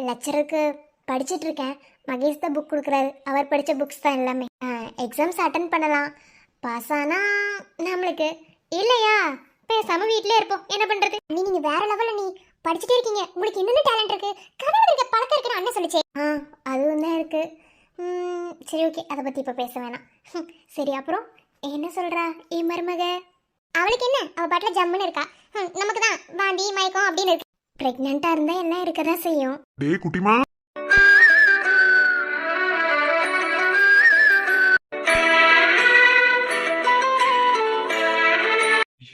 லெக்சருக்கு படிச்சிட்டு இருக்கேன். மகேஷ் தான் புக் கொடுக்குறாரு. அவர் படித்த புக்ஸ் தான் எல்லாமே. எக்ஸாம்ஸ் அட்டன் பண்ணலாம். பாஸ் ஆனா நம்மளுக்கு, இல்லையா பேசாம வீட்டிலே இருப்போம். என்ன பண்றது? நீங்க வேற லெவல்ல நீ படிச்சுட்டே இருக்கீங்க. உங்களுக்கு என்னென்ன டேலண்ட் இருக்கு? கனவு இருக்க பழக்கம் இருக்குன்னு அண்ணன் சொல்லிச்சே. அதுவும் தான் இருக்கு. சரி, ஓகே, அதை பத்தி இப்ப பேச வேணாம். சரி, அப்புறம் என்ன சொல்றா என் மருமக? அவளுக்கு என்ன, அவ பாட்டுல ஜம்முன்னு இருக்கா. நமக்கு தான் வாந்தி மயக்கம் அப்படின்னு இருக்கு. பிரெக்னெண்டா இருந்தா எல்லாம் இருக்கதான் செய்யும். டேய் குட்டிமா,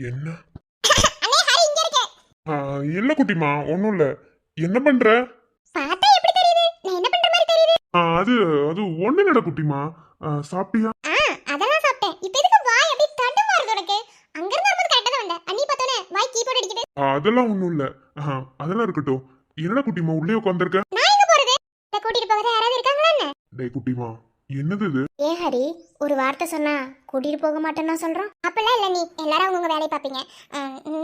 என்ன? இல்ல குட்டிமா, ஒண்ணும் இல்ல. என்ன பண்ற? பார்த்தா எப்படி தெரியுது? நான் என்ன பண்ற மாதிரி தெரியுது? அது அது ஒண்ணு இல்ல குட்டிமா. சாப்பிட்டியா? அதெல்லாம் சாப்பிட்டேன். இப்போ எதுக்கு வாய் அப்படியே தடுமா இருக்கு உனக்கு? அங்க இருந்து வரும்போது கரெக்டா தான் வந்த. அண்ணி பார்த்தோனே வாய் கீபோர்ட் அடிக்குது. அதெல்லாம் ஒண்ணும் இல்ல. அதெல்லாம் இருக்கட்டும். என்னடா குட்டிமா உள்ளே உட்கார்ந்திருக்க? நான் எங்க போறது? இத கூட்டிட்டு போக யாராவது இருக்காங்களா என்ன? டேய் குட்டிமா, என்னது இது? ஏன் ஹரி, ஒரு வார்த்தை சொன்னா கூட்டிட்டு போக மாட்டேன்னா சொல்றோம்? அப்பெல்லாம் இல்ல, நீ எல்லாரும் அவங்கவுங்க வேலையை பார்ப்பீங்க.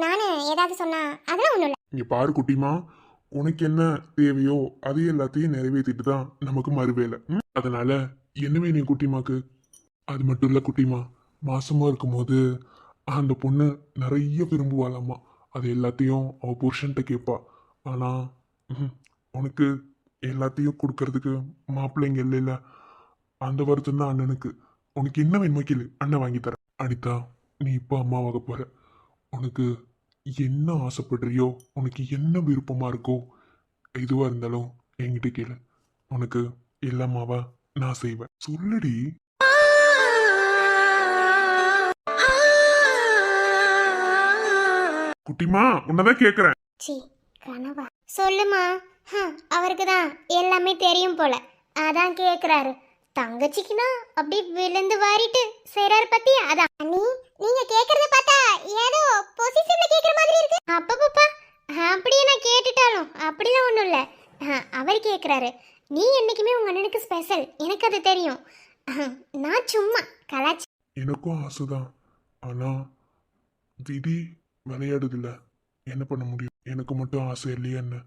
நானு ஏதாவது சொன்னா அதெல்லாம் ஒண்ணும் இல்ல. இங்க பாரு குட்டிமா, உனக்கு என்ன தேவையோ அது எல்லாத்தையும் நிறைவேற்றிட்டு தான் நமக்கு மறுவேலை. அதனால என்ன வேணும் குட்டிமாக்கு? அது மட்டும் இல்ல குட்டிமா, மாசமா இருக்கும்போது அந்த பொண்ணு நிறைய விரும்புவாளாம்மா. அது எல்லாத்தையும் அவ புருஷன்ட்ட கேட்பா. ஆனா உனக்கு எல்லாத்தையும் கொடுக்கறதுக்கு மாப்பிள்ளைங்க இல்லைல்ல. அந்த வருத்தம் தான் அண்ணனுக்கு. உனக்கு என்ன வேணுமோ கேளு, அண்ணன் வாங்கி தரேன். அனிதா, நீ இப்போ அம்மாவாக போற. உனக்கு என்ன ஆசைப்படுறியோ, உனக்கு என்ன விருப்பமா இருக்கோ, எதுவா இருந்தாலும் என்கிட்ட கேளு. உனக்கு எல்லாமாவா நான் செய்வேன். சொல்லுடி. குட்டிமா, உன்னதான் கேக்குறேன். சி கனவா? சொல்லுமா. அவருக்கு தான் எல்லாமே தெரியும் போல, அதான் கேக்குறாரு. தங்கச்சிக்குனா அப்படி விழுந்து வாரிட்டு செய்றாரு பத்தியா? அதான். அண்ணி, நீங்க கேக்குறத பார்த்தா ஏதோ பொசிஷன்ல கேக்குற மாதிரி இருக்கு. அப்பப்பா, அப்படியே நான் கேட்டுட்டாலும் அப்படிலாம் ஒண்ணும் இல்ல. அவர் கேக்குறாரு. நீ என்னைக்குமே உங்க அண்ணனுக்கு ஸ்பெஷல், எனக்கு அது தெரியும். நான் சும்மா கலாச்சி. எனக்கும் ஆசைதான். ஆனா விதி விளையாடுதில்ல. என்ன பண்ண முடியும்? எனக்கு மட்டும் ஆசை இல்லையா என்ன?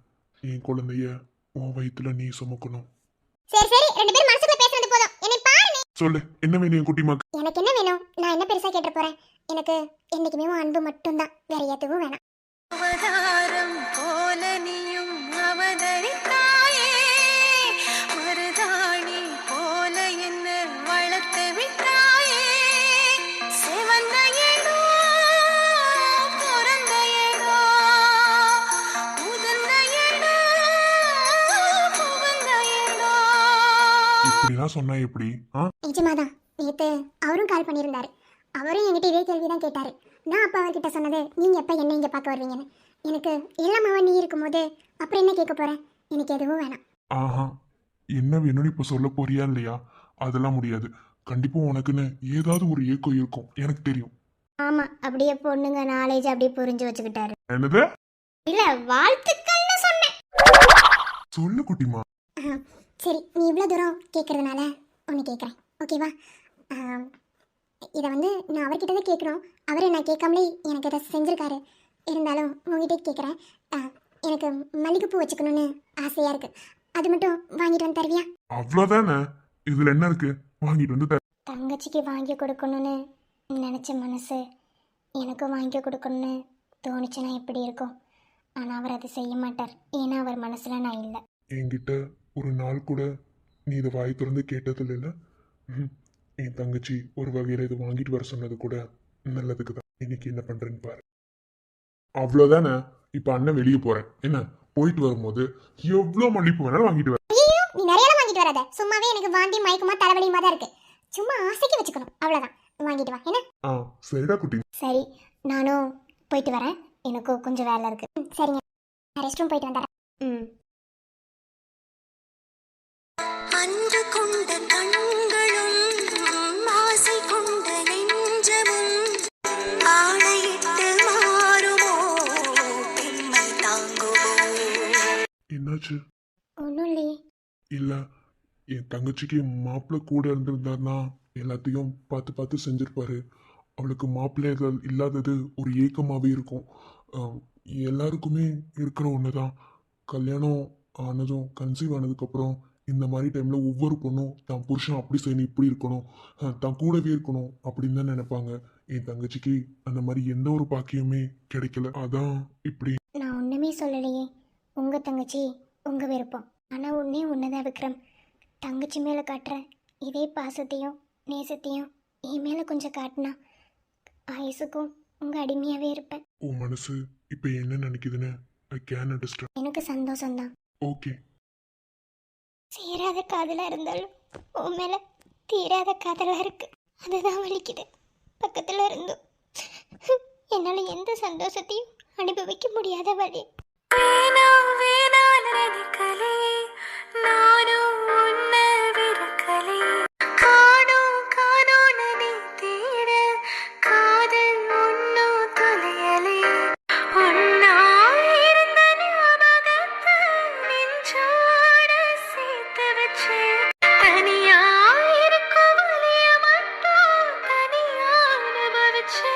என் குழந்தைய உன் வயித்துல நீ சுமக்கணும். சரி சரி, ரெண்டு பேரும் மனசுக்குள்ள பேசுறது போதும். என்னை பாருங்க. சொல்லு, என்ன வேணும் என் குட்டிமாக்கு? எனக்கு என்ன வேணும்? நான் என்ன பெருசா கேட்டு போறேன்? எனக்கு என்னைக்குமே உன் அன்பு மட்டும்தான், வேற எதுவும் வேணாம். அவதாரம் போல நீயும் அவதரித்தாயே, மருதாணி போல என்ன வளர்த்து விட்டாயே, சிவந்த ஏதோ பிறந்த ஏதோ உதிர்ந்த ஏதோ புகுந்த ஏதோ. இப்படிலாம் சொன்னா எப்படி? நிஜமாதான். நேத்து அவரும் கால் பண்ணியிருந்தாரு. அவரும் என்கிட்ட இதே கேள்விதான் கேட்டாரு. நான் அப்பா அவர்கிட்ட சொன்னது, நீங்க எப்ப என்ன இங்க பார்க்க வருவீங்கன்னு. எனக்கு எல்லாமாவா நீ இருக்கும்போது அப்புறம் என்ன கேட்க போறேன்? எனக்கு எதுவும் வேணாம். ஆஹா, என்ன வேணும்னு இப்ப சொல்ல போறியா இல்லையா? அதெல்லாம் முடியாது. கண்டிப்பா உனக்குன்னு ஏதாவது ஒரு ஏக்கம் இருக்கும், எனக்கு தெரியும். ஆமா, அப்படியே பொண்ணுங்க நாலேஜ் அப்படியே புரிஞ்சு வச்சுக்கிட்டாரு. என்னது? இல்ல, வாழ்த்துக்கள்னு சொன்னேன். சொல்லு குட்டிமா. சரி, நீ இவ்வளவு தூரம் கேட்கறதுனால ஒன்னு கேட்கறேன், ஓகேவா? இதை நான் அவர்கிட்ட தான் கேட்கணும். அவரை நான் கேட்காமலே எனக்கு இதை செஞ்சுருக்காரு. இருந்தாலும் உங்ககிட்ட கேட்குறேன். எனக்கு மல்லிகைப்பூ வச்சுக்கணும்னு ஆசையாக இருக்குது. அது மட்டும் வாங்கிட்டு வந்து தருவியா? அவ்வளோதானே, இதில் என்ன இருக்கு? வாங்கிட்டு வந்து தர. தங்கச்சிக்கு வாங்கி கொடுக்கணும்னு நினச்ச மனசு எனக்கும் வாங்கி கொடுக்கணும்னு தோணுச்சுன்னா எப்படி இருக்கும்? ஆனால் அவர் அதை செய்ய மாட்டார். ஏன்னா அவர் மனசில் நான் இல்லை. என்கிட்ட ஒரு நாள் கூட நீ இதை வாய் திறந்து கேட்டதில்ல இல்லை? என் தங்கச்சி ஒரு வகையில் இது வாங்கிட்டு வர சொன்னது கூட நல்லதுக்கு தான். இன்னைக்கு என்ன பண்றேன்னு பாரு. அவ்வளோதானே. இப்போ அண்ணன் வெளியே போறேன். என்ன, போயிட்டு வரும்போது எவ்வளோ மல்லிப்பூ வேணாலும் வாங்கிட்டு வர. நீ நிறைய வாங்கிட்டு வராத. சும்மாவே எனக்கு வாந்தி மயக்கமா தலைவலியுமா தான் இருக்கு. சும்மா ஆசைக்கு வச்சுக்கணும், அவ்வளோதான். வாங்கிட்டு வா என்ன? சரிடா குட்டி. சரி, நானும் போயிட்டு வரேன். எனக்கும் கொஞ்சம் வேலை இருக்கு. சரிங்க, ரெஸ்ட் ரூம் போயிட்டு வந்துடுறேன். அன்று கொண்ட கண்களும் ஆசை என்னாச்சு? ஒன்றும் இல்லையே. இல்ல, என் தங்கச்சிக்கு மாப்பிள்ளை கூட இருந்திருந்தாருன்னா எல்லாத்தையும் பார்த்து பார்த்து செஞ்சிருப்பாரு. அவளுக்கு மாப்பிள்ளைகள் இல்லாதது ஒரு ஏக்கமாகவே இருக்கும். ஆம், எல்லாருக்குமே இருக்கிற ஒன்று தான். கல்யாணம் ஆனதும் கன்சீவ் ஆனதுக்கப்புறம் இந்த மாதிரி டைமில் ஒவ்வொரு பொண்ணும் தான் புருஷன் அப்படி செய்யணும், இப்படி இருக்கணும், தான் கூடவே இருக்கணும் அப்படின்னு தான் நினைப்பாங்க. என் தங்கச்சிக்கு அந்த மாதிரி எந்த ஒரு பாக்கியமே கிடைக்கல. அதான் இப்படி. நான் ஒன்றுமே சொல்லலையே. உங்கள் தங்கச்சி உங்கள் விருப்பம். ஆனால் ஒன்றே ஒன்று தான் விக்ரம். தங்கச்சி மேலே காட்டுற இதே பாசத்தையும் நேசத்தையும் என் மேலே கொஞ்சம் காட்டினா ஆயுசுக்கும் உங்கள் அடிமையாகவே இருப்பேன். உன் மனசு இப்போ என்ன நினைக்குதுன்னு ஐ கேன் அண்டர்ஸ்டாண்ட். எனக்கு சந்தோஷம்தான். ஓகே. சேராத காதலாக இருந்தாலும் உன் மேலே தீராத காதலாக இருக்கு. அதுதான் வலிக்குது. பக்கத்தில் இருந்தும் என்னால் எந்த சந்தோஷத்தையும் அனுபவிக்க முடியாத வழி. வீணா வீணா நினைக்கலே நானும் உன்னை விரக்கலே காணோம் காணோம் நீ தேட காதல் ஒன்னும் தொலையலே ஒன்னா இருந்த ஞாபகத்தை நெஞ்சோட சேர்த்து வச்சு தனியா இருக்கும் வலிய மட்டும் தனியா அனுபவிச்சு.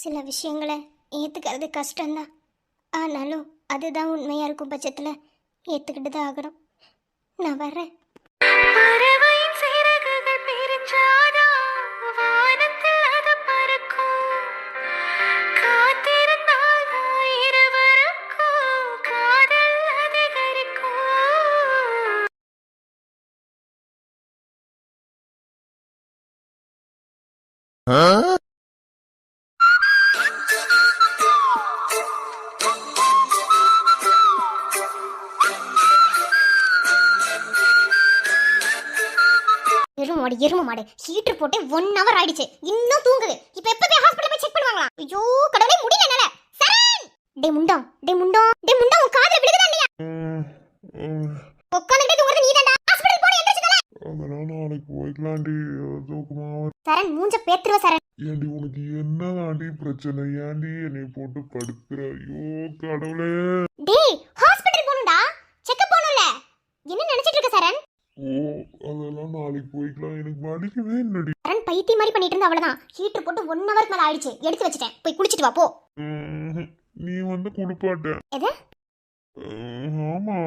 சில விஷயங்களை ஏற்றுக்கிறது கஷ்டம்தான். ஆனாலும் அதுதான் உண்மையாக இருக்கும் பட்சத்தில் ஏற்றுக்கிட்டு தான் ஆகணும். நான் வர்றேன். பறவையின் சிறகுகள் பிரிஞ்சாதான் வானத்தில் அது பறக்கும். காத்திருந்தால்தான் இருவருக்கும் காதல் அதிகரிக்கும். எரும மாடு ஹீட்டர் போட்டு 1 hour ஆயிடுச்சு. இன்னும் தூங்குது. இப்போ எப்போ போய் ஹாஸ்பிடல் போய் செக் பண்ணுவாங்களா? ஐயோ கடவுளே, முடியல என்னால. சரண், டேய் முண்டம் உன் காதுல விழுகுதா இல்லையா? உட்கார்ந்துட்டே தூங்குறது நீதான்டா. ஹாஸ்பிடல் போய் எந்திரச்சுதல. அதெல்லாம் நாளைக்கு போய்க்கலாண்டி. சரண், மூஞ்ச பேத்துருவ சரண். ஏண்டி உனக்கு என்னதாண்டி பிரச்சனை? ஏண்டி என்னை போட்டு படுத்துற? ஐயோ கடவுளே. டேய் ஹாஸ்பிடல் போணும்டா. செக்கப் போணும்ல. என்ன நினைச்சிட்டு இருக்க சரண்? ஓ, அதெல்லாம் நாளைக்கு போய்க்கலாம். எனக்கு வலிக்கவே இல்லடி. சரண் பைத்தியம் மாதிரி பண்ணிட்டு இருந்தா அவ்வளவுதான். ஹீட்டர் போட்டு 1 hour மேல ஆயிடுச்சு. எடுத்து வச்சிட்டேன். போய் குளிச்சிட்டு வா போ. நீ வந்து குளிப்பாட்ட. எது? ஆமா,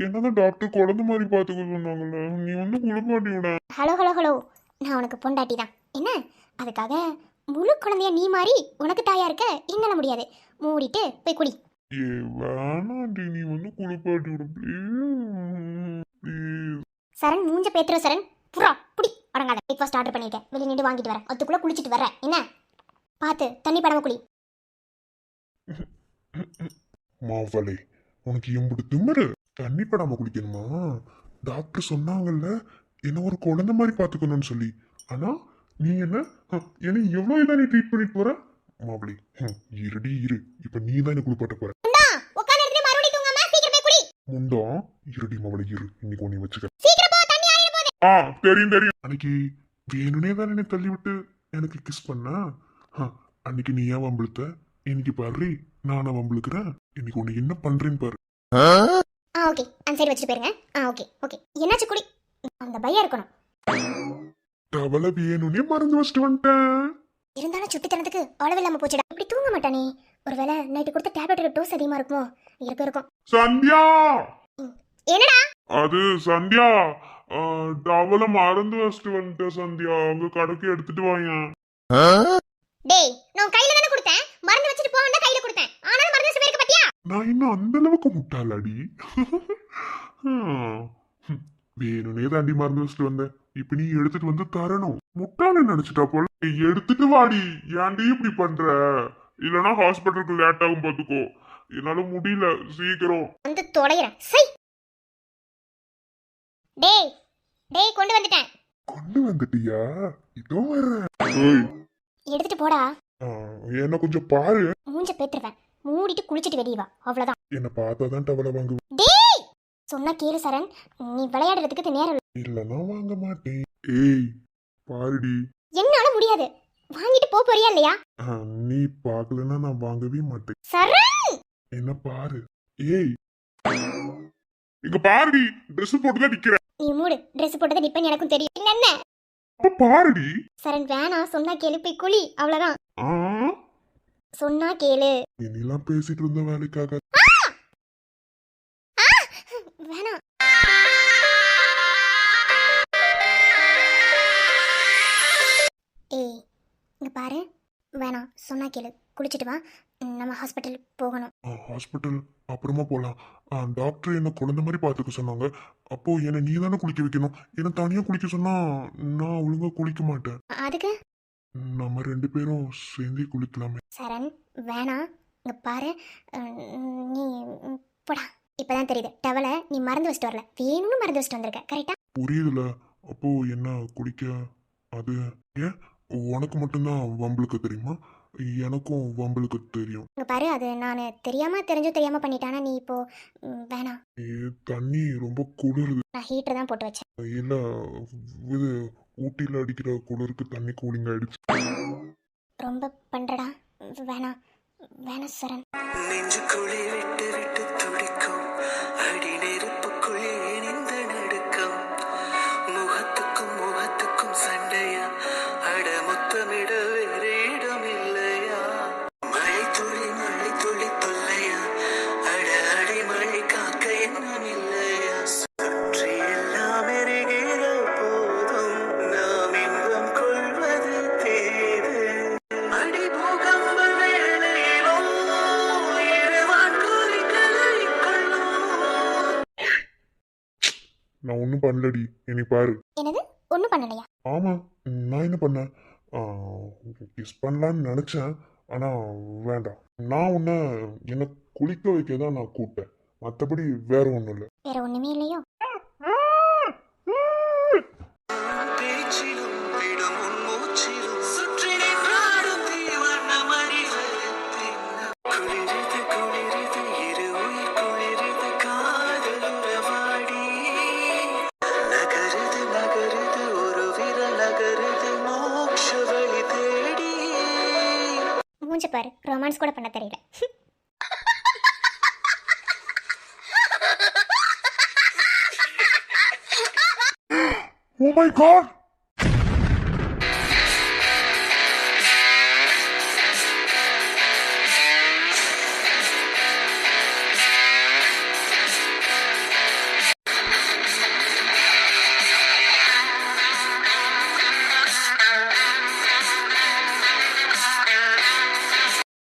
என்னதான் டாக்டர் குழந்தை மாதிரி பாத்துக்க சொன்னாங்கல்ல, நீ வந்து குளிப்பாட்டி விட. ஹலோ, நான் உனக்கு பொண்டாட்டி தான். என்ன அதுக்காக முழு குழந்தைய நீ மாதிரி உனக்கு தாயா இருக்க என்னால முடியாது. மூடிட்டு போய் குடி. ஏ வேணாண்டி, நீ வந்து குளிப்பாட்டி விட ப்ளீஸ். சரண், மூஞ்ச பேத்துற சரண். புறா புடி அடங்காத. பிரேக்ஃபாஸ்ட் ஆர்டர் பண்ணிருக்கேன். வெளியே நின்று வாங்கிட்டு வரேன். அதுக்குள்ள குளிச்சிட்டு வரேன். என்ன பார்த்து தண்ணி படாம குளி. மாவளே, உனக்கு எம்புடு திமிரு? தண்ணி படாம குளிக்கணுமா? டாக்டர் சொன்னாங்கல்ல என்ன ஒரு குழந்தை மாதிரி பாத்துக்கணும்னு சொல்லி. ஆனா நீ என்ன எவ்வளவு இதான் நீ ட்ரீட் பண்ணிட்டு போற? மாவளே இருடி இரு, இப்ப நீ தான் என்ன குளிப்பாட்ட போற. முண்டா இருடி மாவளே இரு, இன்னைக்கு உன்னை வச்சுக்க. தெரியும். அன்னைக்கு வேணுனே தான் என்னை தள்ளி விட்டு எனக்கு கிஸ் பண்ண. அன்னைக்கு நீ ஏன் வம்பிழுத்த? இன்னைக்கு பாரு நானும் வம்பிழுக்கிறேன். இன்னைக்கு உன்னை என்ன பண்றேன்னு பாரு. ஓகே அந்த சைடு வச்சுட்டு போயிருங்க. ஓகே என்னாச்சு குடி. அந்த பையா இருக்கணும். தவளை வேணுனே மறந்து வச்சுட்டு வந்துட்டேன். இருந்தாலும் சுட்டித்தனத்துக்கு அளவில்லாம போச்சுடா. இப்படி தூங்க மாட்டானே. ஒருவேளை நைட்டு கொடுத்த டேப்லெட்டோட டோஸ் அதிகமா இருக்குமோ? இருக்கும். சந்தியா, என்னடா அது சந்தியா, டவலை மறந்து வச்சுட்டு வந்துட்டேன் சந்தியா. அங்க கடைக்கு எடுத்துட்டு வாங்க. டேய், நான் கையில தானே கொடுத்தேன். மறந்து வச்சிட்டு போவண்டா கையில கொடுத்தேன். ஆனாலும் மறந்து வச்சு பேருக்கு பாத்தியா? நான் இன்னும் அந்த அளவுக்கு முட்டாளடி. வேணுனே தாண்டி மறந்து வச்சுட்டு வந்தேன். இப்ப நீ எடுத்துட்டு வந்து தரணும். முட்டாளு நினைச்சிட்டா போல. எடுத்துட்டு வாடி. ஏன்டி இப்படி பண்ற? இல்லனா ஹாஸ்பிட்டலுக்கு லேட் ஆகும் பாத்துக்கோ. என்னால முடியல, சீக்கிரம் வந்து தொலைறேன். சை. டேய் கொண்டு வந்துட்டேன். கொண்டு வந்துட்டியா? இதோ வரேன். எடுத்துட்டு போடா. என்ன கொஞ்சம் பாரு. மூஞ்ச பேத்துறேன். மூடிட்டு குளிச்சிட்டு வெளிய வா. அவ்வளவுதான். என்ன பார்த்தாதான் டவலை வாங்குவேன். டேய் சொன்னா கேளு சரண். நீ விளையாடுறதுக்கு நேரம் இல்லனா வாங்க மாட்டேன். ஏய் பாருடி. என்னால முடியாது. வாங்கிட்டு போறியா இல்லையா? நீ பார்க்கலன்னா நான் வாங்கவே மாட்டேன். சரண் என்ன பாரு. ஏய் இங்க பாருடி, Dress போட்டுதான் நிக்கிறேன். நீ மூடு, ட்ரெஸ் போட்டதை நிப்பேன்னு எனக்கும் தெரியும். என்ன அப்ப பாருடி. சரண் வேணாம், சொன்னா கேளு, போய் குளி, அவ்வளவுதான். ஆ, சொன்னா கேளு. இனிலாம் பேசிட்டு இருந்த வேலைக்காக. வேணாம். ஏய் இங்க பாரு, வேணாம், சொன்னா கேளு, குளிச்சுட்டு வா, நம்ம ஹாஸ்பிட்டல் போகணும். ஹாஸ்பிட்டல் அப்புறமா போலாம். டாக்டர் என்ன குழந்தை மாதிரி பார்த்துக்க சொன்னாங்க. அப்போ என்ன நீ தானே குளிக்க வைக்கணும். என்ன தனியா குளிக்க சொன்னா நான் ஒழுங்கா குளிக்க மாட்டேன். அதுக்கு நம்ம 2 பேரும் சேர்ந்தே குளிக்கலாமே. சரண் வேணாம். இங்க பாரு, நீ போடா. இப்பதான் தெரியுது, டவலை நீ மறந்து வச்சுட்டு வரல, வேணும்னு மறந்து வச்சுட்டு வந்திருக்க. கரெக்டா? புரியுதுல. அப்போ என்ன குளிக்க அது ஏன் உனக்கு மட்டும்தான் வம்பளுக்கு தெரியுமா? எனக்கும் வம்பளுக்கு தெரியும். இங்க பாரு, அது நான் தெரிஞ்சோ தெரியாம பண்ணிட்டானா, நீ இப்போ வேணாம். தண்ணி ரொம்ப குளிருது. நான் ஹீட்டர் தான் போட்டு வச்சேன். இல்ல, இது ஊட்டியில் அடிக்கிற குளிருக்கு தண்ணி கூலிங் ஆயிடுச்சு. ரொம்ப பண்றடா. வேணாம் வேணாம் சரண். நெஞ்சுக்குழி விட்டு விட்டு துடிக்கும் அடி நெருப்புக்குள் இணைந்த நடுக்கம் முகத்துக்கும் முகத்துக்கும் சண்டையா அட முத்தமிட வேறு இடம் இல்லையா மழை துளி தொல்லையா அட அடை மழை காக்க எண்ணம் இல்லையா சுற்றி எல்லாம் எரிகிற போதும் நாம் இன்பம் கொள்வது தேது அடி பூகம்ப வேளையிலோ இருவான் கோரிக்கலை கொள்ளும். நான் ஒன்றும் பண்ணலடி, என்னை பாரு. என்னது? ஒன்றும் பண்ணலையா? ஆமா, நான் என்ன பண்ணேன்? கிஸ் பண்ணலான்னு நினைச்சேன், ஆனா வேண்டாம். நான் என்ன குளிக்க வைக்க தான் நான் கூப்பிட்டேன், மற்றபடி வேற ஒன்றும் இல்லை. வேற ஒண்ணுமே இல்லையோ? பேச்சிலும் விடும் உன் மூச்சிலும் சுற்றி நின்றாடும் தீவண்ணம் அறிவத்தின் குளிரிது குளிரிது இரு உயிர் குளிரிது காதல் உறவாடி நகருது நகருது ஒரு விரல் நகருது மோட்ச வழி தேடி மூஞ்ச பாரு, ரொமான்ஸ் கூட பண்ண தெரியல. Oh my god!